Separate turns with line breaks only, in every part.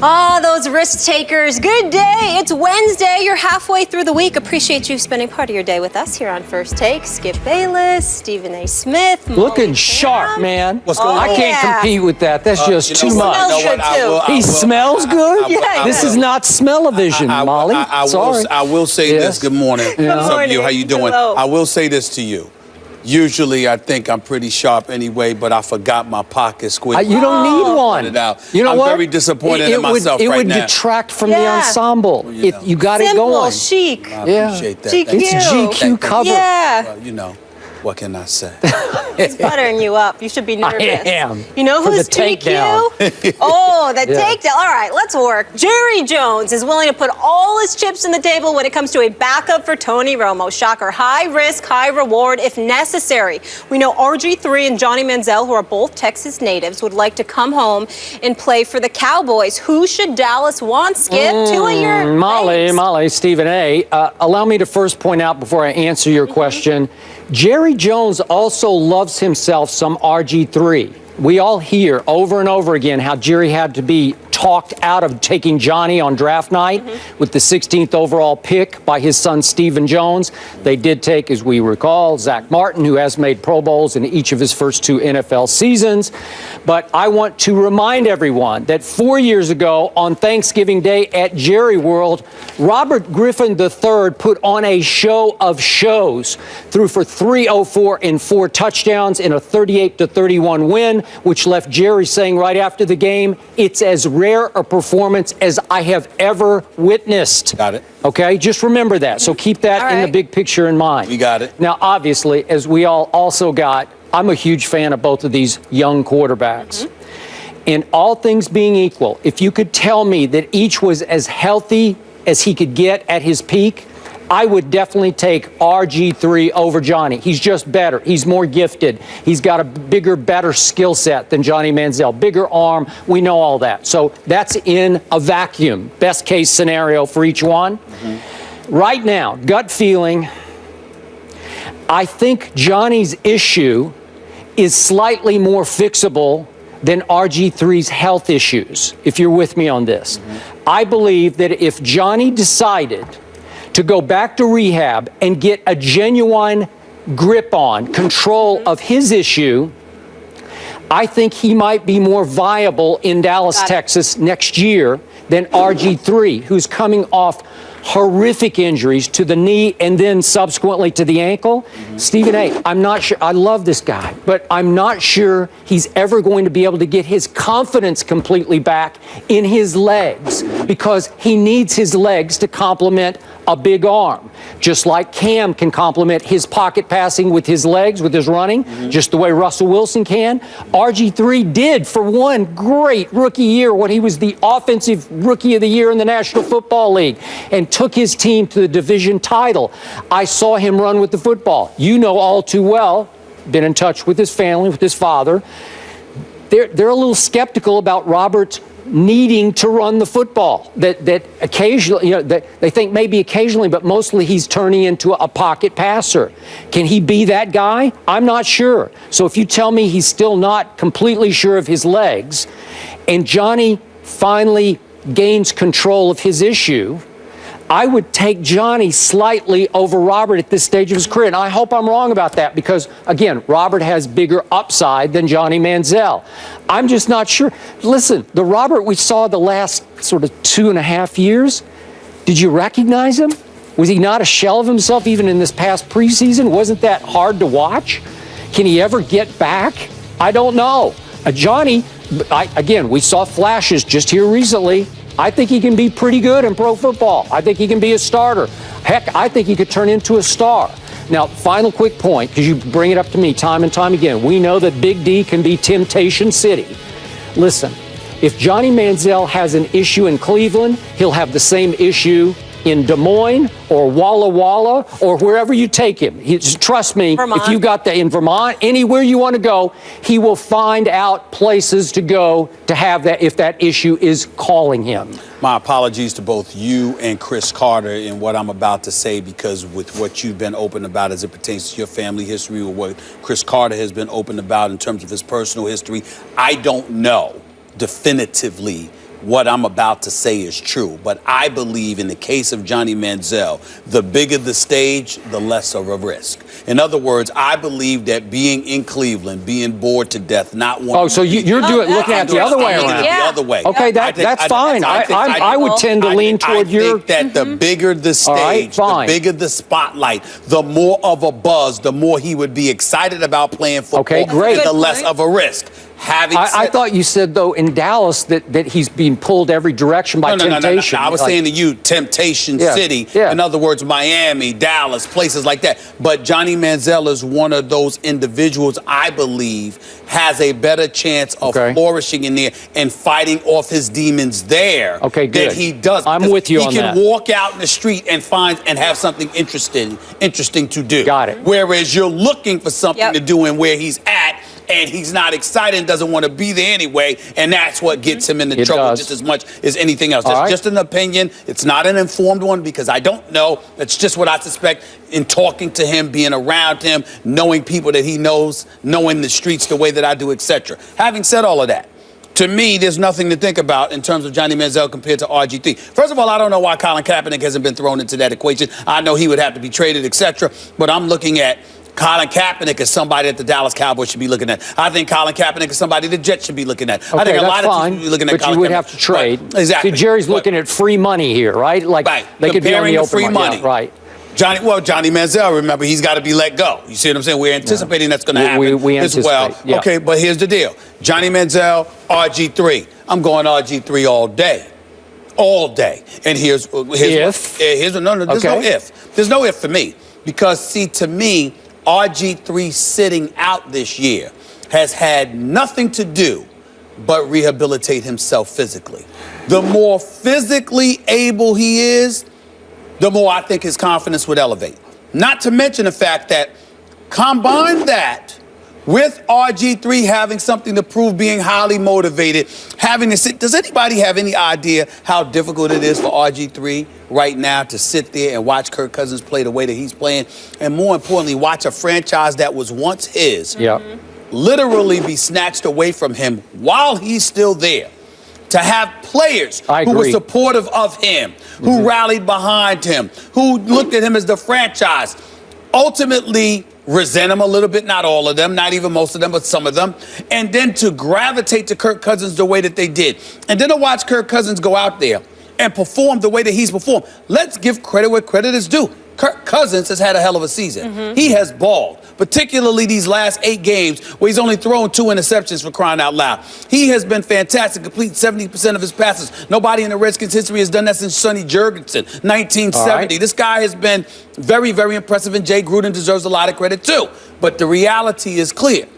Ah, those risk takers. Good day. It's Wednesday. You're halfway through the week. Appreciate you spending part of your day with us here on First Take. Skip Bayless, Stephen A. Smith.
Looking sharp, man.
What's going on?
I can't compete with that. That's just too much.
Smells good, too.
He smells good?
Yeah,
This is not smell-o-vision, Molly. Sorry.
I will say this. Good morning.
Good
What's up,
morning.
you? How you doing?
Hello.
I will say this to you. Usually, I think I'm pretty sharp anyway, but I forgot my pocket squid.
You don't need one.
It out.
You know
I'm
what?
very disappointed in myself
it
right
would
now.
detract from
Yeah.
the ensemble.
Well, you know.
You got it
Simple,
going.
chic.
I
Yeah.
appreciate that.
GQ.
Thank you.
It's GQ
Thank you.
cover.
Yeah.
Well, you know, what can I say?
It's buttering you up. You should be nervous.
I am.
You know
For
who's
the takedown.
GQ? Oh, that
Yeah.
takedown. All right, let's work. Jerry Jones is willing to put all his chips on the table when it comes to a backup for Tony Romo. Shocker. High risk, high reward if necessary. We know RG3 and Johnny Manziel, who are both Texas natives, would like to come home and play for the Cowboys. Who should Dallas want, Skip? Two of your
Molly, Stephen A. Allow me to first point out before I answer your question, Jerry Jones also loves himself some RG3. We all hear over and over again how Jerry had to be talked out of taking Johnny on draft night with the 16th overall pick by his son Stephen Jones. They did take, as we recall, Zach Martin, who has made Pro Bowls in each of his first two NFL seasons. But I want to remind everyone that 4 years ago on Thanksgiving Day at Jerry World, Robert Griffin III put on a show of shows, threw for 304 and 4 touchdowns in a 38-31 win, which left Jerry saying right after the game, it's as rare a performance as I have ever witnessed.
Got it.
Okay, just remember that. So keep that in the big picture in mind.
We got it.
Now, obviously, as we all also got, I'm a huge fan of both of these young quarterbacks. And all things being equal, if you could tell me that each was as healthy as he could get at his peak, I would definitely take RG3 over Johnny. He's just better. He's more gifted. He's got a bigger, better skill set than Johnny Manziel. Bigger arm. We know all that. So that's in a vacuum. Best case scenario for each one. Right now, gut feeling, I think Johnny's issue is slightly more fixable than RG3's health issues, if you're with me on this. I believe that if Johnny decided to go back to rehab and get a genuine grip on, control of his issue, I think he might be more viable in Dallas, Texas next year than RG3, who's coming off horrific injuries to the knee and then subsequently to the ankle. Stephen A., I'm not sure, I love this guy, but I'm not sure he's ever going to be able to get his confidence completely back in his legs because he needs his legs to complement a big arm. Just like Cam can complement his pocket passing with his legs, with his running, just the way Russell Wilson can. RG3 did for one great rookie year when he was the offensive rookie of the year in the National Football League and took his team to the division title. I saw him run with the football. You know all too well, been in touch with his family, with his father. They're a little skeptical about Robert needing to run the football, that occasionally, that they think maybe occasionally, but mostly he's turning into a pocket passer. Can he be that guy? I'm not sure. So if you tell me he's still not completely sure of his legs and Johnny finally gains control of his issue, I would take Johnny slightly over Robert at this stage of his career. And I hope I'm wrong about that because, again, Robert has bigger upside than Johnny Manziel. I'm just not sure. Listen, the Robert we saw the last sort of 2.5 years, did you recognize him? Was he not a shell of himself even in this past preseason? Wasn't that hard to watch? Can he ever get back? I don't know. Johnny, again, we saw flashes just here recently. I think he can be pretty good in pro football. I think he can be a starter. Heck, I think he could turn into a star. Now, final quick point, because you bring it up to me time and time again. We know that Big D can be Temptation City. Listen, if Johnny Manziel has an issue in Cleveland, he'll have the same issue in Des Moines or Walla Walla or wherever you take him. Trust me,
Vermont.
if you got in Vermont, anywhere you want to go, he will find out places to go to have that if that issue is calling him.
My apologies to both you and Chris Carter in what I'm about to say, because with what you've been open about as it pertains to your family history or what Chris Carter has been open about in terms of his personal history, I don't know definitively what I'm about to say is true. But I believe in the case of Johnny Manziel, the bigger the stage, the less of a risk. In other words, I believe that being in Cleveland, being bored to death, not wanting.
Oh, so you're looking at the other way around.
The other way.
Okay, that's fine. I would tend to lean toward your.
I think that the bigger the stage, the bigger the spotlight, the more of a buzz, the more he would be excited about playing football.
Okay, great.
The less of a risk.
I thought you said, though, in Dallas that he's being pulled every direction by temptation.
No. I was saying to you, Temptation City.
Yeah.
In other words, Miami, Dallas, places like that. But Johnny Manziel is one of those individuals I believe has a better chance of flourishing in there and fighting off his demons there than he does.
I'm with you on that.
He can walk out in the street and have something interesting to do.
Got it.
Whereas you're looking for something to do and where he's at, and he's not excited and doesn't want to be there anyway, and that's what gets him into trouble just as much as anything else. That's just an opinion. It's not an informed one because I don't know. That's just what I suspect in talking to him, being around him, knowing people that he knows, knowing the streets the way that I do, etc. Having said all of that, to me, there's nothing to think about in terms of Johnny Manziel compared to RG3. First of all, I don't know why Colin Kaepernick hasn't been thrown into that equation. I know he would have to be traded, etc. But I'm looking at Colin Kaepernick is somebody that the Dallas Cowboys should be looking at. I think Colin Kaepernick is somebody the Jets should be looking at. I think a lot of teams should be looking at Colin Kaepernick. But you would have
to trade.
Right. Exactly.
See, Jerry's looking at free money here, right? Like they could be on the open
free money.
Yeah, right.
Johnny Manziel, remember, he's got to be let go. You see what I'm saying? We're anticipating that's going to happen
we
as well.
Yeah.
Okay, but here's the deal. Johnny Manziel, RG3. I'm going RG3 all day. All day. And there's no if. There's no if for me. Because, see, to me, RG3 sitting out this year has had nothing to do but rehabilitate himself physically. The more physically able he is, the more I think his confidence would elevate. Not to mention the fact that combine that with RG3 having something to prove, being highly motivated, having to sit. Does anybody have any idea how difficult it is for RG3 right now to sit there and watch Kirk Cousins play the way that he's playing? And more importantly, watch a franchise that was once his literally be snatched away from him while he's still there. To have players who were supportive of him, who rallied behind him, who looked at him as the franchise, ultimately resent him a little bit, not all of them, not even most of them, but some of them, and then to gravitate to Kirk Cousins the way that they did. And then to watch Kirk Cousins go out there and perform the way that he's performed. Let's give credit where credit is due. Kirk Cousins has had a hell of a season. He has balled, particularly these last 8 games where he's only thrown 2 interceptions, for crying out loud. He has been fantastic, complete 70% of his passes. Nobody in the Redskins history has done that since Sonny Jurgensen, 1970. This guy has been very, very impressive, and Jay Gruden deserves a lot of credit too. But the reality is clear.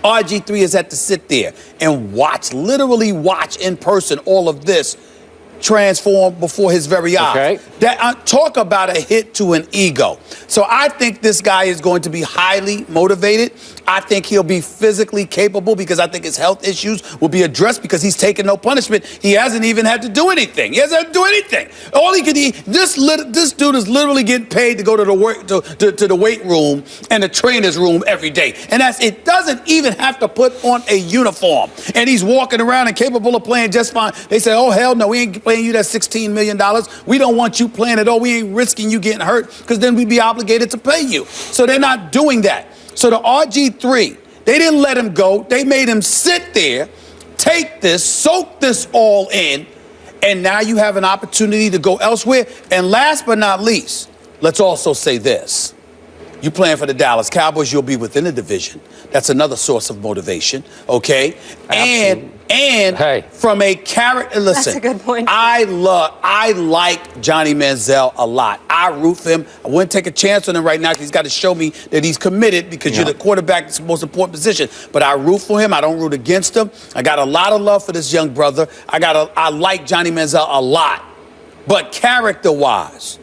RG3 has had to sit there and literally watch in person all of this transform before his very eyes. Talk about a hit to an ego. So I think this guy is going to be highly motivated. I think he'll be physically capable because I think his health issues will be addressed because he's taken no punishment. He hasn't even had to do anything. He hasn't had to do anything. All he could eat. This dude is literally getting paid to go to the weight room and the trainer's room every day. And it doesn't even have to put on a uniform. And he's walking around and capable of playing just fine. They say, oh, hell no, we ain't playing you that $16 million. We don't want you playing at all. We ain't risking you getting hurt because then we'd be obligated to pay you. So they're not doing that. So the RG3, they didn't let him go. They made him sit there, take this, soak this all in, and now you have an opportunity to go elsewhere. And last but not least, let's also say this. You playing for the Dallas Cowboys, you'll be within the division. That's another source of motivation, okay?
Absolutely.
And from a character, listen.
That's a good point.
I like Johnny Manziel a lot. I root for him. I wouldn't take a chance on him right now because he's got to show me that he's committed because you're the quarterback, it's the most important position. But I root for him. I don't root against him. I got a lot of love for this young brother. I like Johnny Manziel a lot. But character-wise,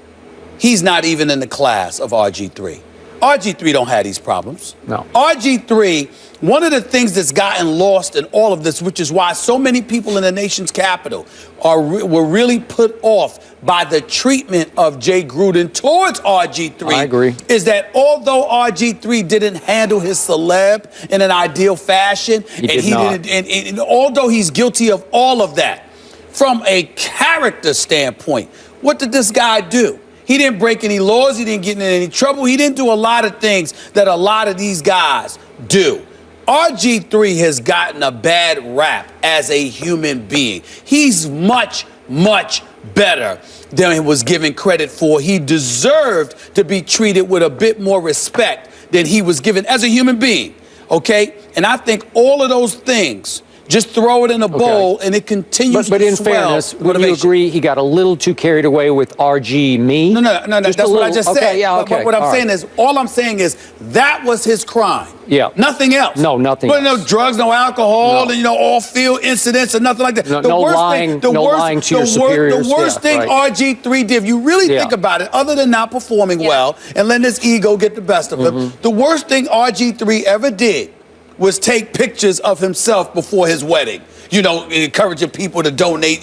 he's not even in the class of RG3. RG3 don't have these problems.
No.
RG3, one of the things that's gotten lost in all of this, which is why so many people in the nation's capital were really put off by the treatment of Jay Gruden towards RG3.
I agree.
Is that although RG3 didn't handle his celeb in an ideal fashion, and although he's guilty of all of that, from a character standpoint, what did this guy do? He didn't break any laws. He didn't get in any trouble. He didn't do a lot of things that a lot of these guys do. RG3 has gotten a bad rap as a human being. He's much, much better than he was given credit for. He deserved to be treated with a bit more respect than he was given as a human being, okay? And I think all of those things, just throw it in a bowl and it continues to swell.
But in fairness, would you agree he got a little too carried away with RG me?
No, that's what I just said. But what I'm saying is, all I'm saying is that was his crime.
Yeah.
Nothing else.
No, nothing
else.
else.
No drugs, no alcohol, and, all field incidents or nothing like that.
No lying to your superiors.
The worst thing RG3 did, if you really think about it, other than not performing well and letting his ego get the best of him, the worst thing RG3 ever did was take pictures of himself before his wedding, encouraging people to donate,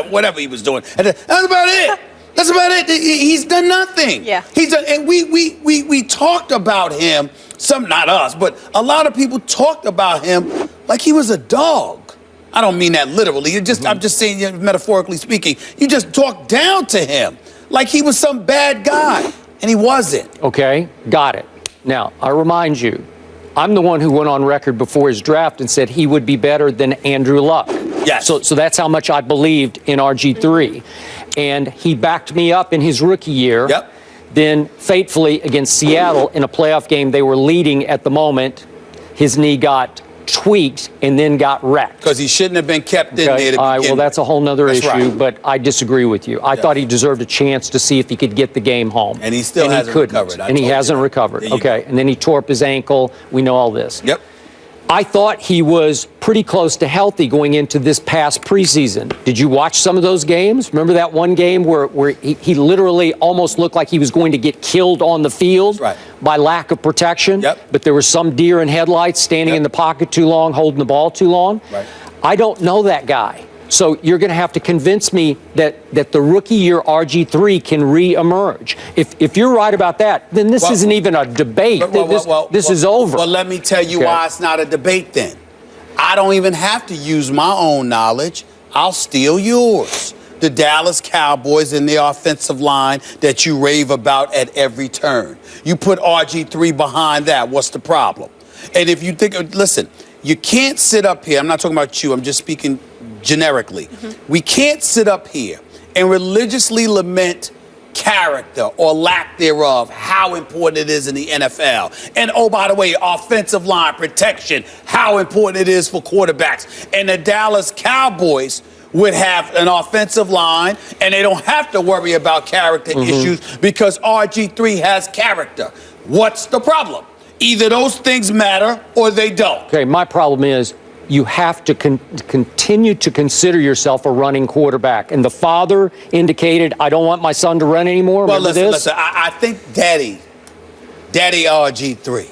whatever he was doing. And that's about it. That's about it. He's done nothing.
Yeah.
He's done, and we talked about him, some not us, but a lot of people talked about him like he was a dog. I don't mean that literally. I'm just saying, metaphorically speaking, you just talked down to him like he was some bad guy, and he wasn't.
Okay, got it. Now, I remind you, I'm the one who went on record before his draft and said he would be better than Andrew Luck.
Yes.
So that's how much I believed in RG3. And he backed me up in his rookie year.
Yep.
Then, fatefully, against Seattle in a playoff game, they were leading at the moment. His knee got tweaked and then got wrecked.
Because he shouldn't have been kept in there to begin
well, that's a whole nother issue,
right.
But I disagree with you. I thought he deserved a chance to see if he could get the game home.
And he still hasn't recovered.
And he hasn't recovered. Okay, and then he tore up his ankle. We know all this.
Yep.
I thought he was pretty close to healthy going into this past preseason. Did you watch some of those games? Remember that one game where he literally almost looked like he was going to get killed on the field by lack of protection?
Yep.
But there was some deer in headlights standing in the pocket too long, holding the ball too long.
Right.
I don't know that guy. So you're going to have to convince me that the rookie year RG3 can re-emerge. If you're right about that, then this isn't even a debate. This is over.
Well, let me tell you why it's not a debate then. I don't even have to use my own knowledge. I'll steal yours. The Dallas Cowboys and their offensive line that you rave about at every turn. You put RG3 behind that. What's the problem? And if you think, listen, you can't sit up here. I'm not talking about you. I'm just speaking generically. We can't sit up here and religiously lament character or lack thereof, how important it is in the NFL. And oh, by the way, offensive line protection, how important it is for quarterbacks. And the Dallas Cowboys would have an offensive line and they don't have to worry about character issues because RG3 has character. What's the problem? Either those things matter or they don't.
Okay, my problem is you have to continue to consider yourself a running quarterback. And the father indicated, I don't want my son to run anymore.
Well,
listen,
I think Daddy RG3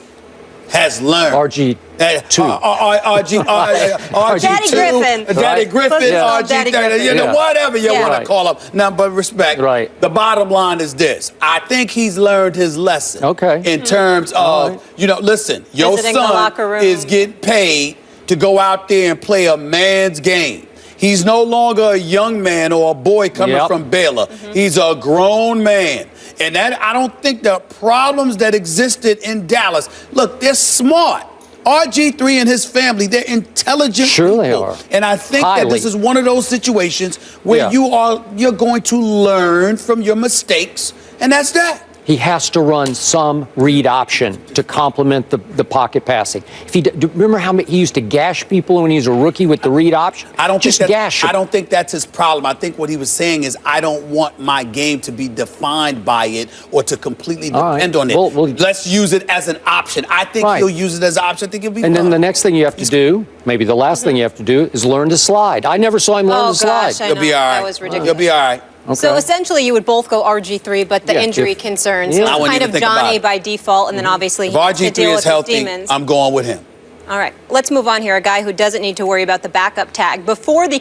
has learned.
RG2.
RG2.
Daddy Griffin.
Daddy Griffin,
Official Daddy
RG3,
Griffin.
whatever you want to call him. Now, but respect.
Right.
The bottom line is this. I think he's learned his lesson.
Okay.
In terms of, listen, your
Visiting the
son
locker room.
is getting paid to go out there and play a man's game. He's no longer a young man or a boy coming from Baylor. He's a grown man. And that, I don't think the problems that existed in Dallas, look, they're smart. RG3 and his family, they're intelligent people.
They are.
And I think that this is one of those situations where you're going to learn from your mistakes, and that's that.
He has to run some read option to complement the pocket passing. If he remember how he used to gash people when he was a rookie with the read option?
I don't think that's his problem. I think what he was saying is I don't want my game to be defined by it or to completely depend on it. Well, let's use it as an option. I think he'll use it as an option. I think he'll be fine.
Then the next thing you have to do, maybe the last thing you have to do, is learn to slide. I never saw him learn to slide.
You'll
be all right.
That was ridiculous.
You'll be all right.
Okay.
So essentially, you would both go RG3, but the injury concerns. So it's kind of Johnny by default, and then obviously he has to deal with his demons.
I'm going with him.
All right, let's move on here. A guy who doesn't need to worry about the backup tag. Before the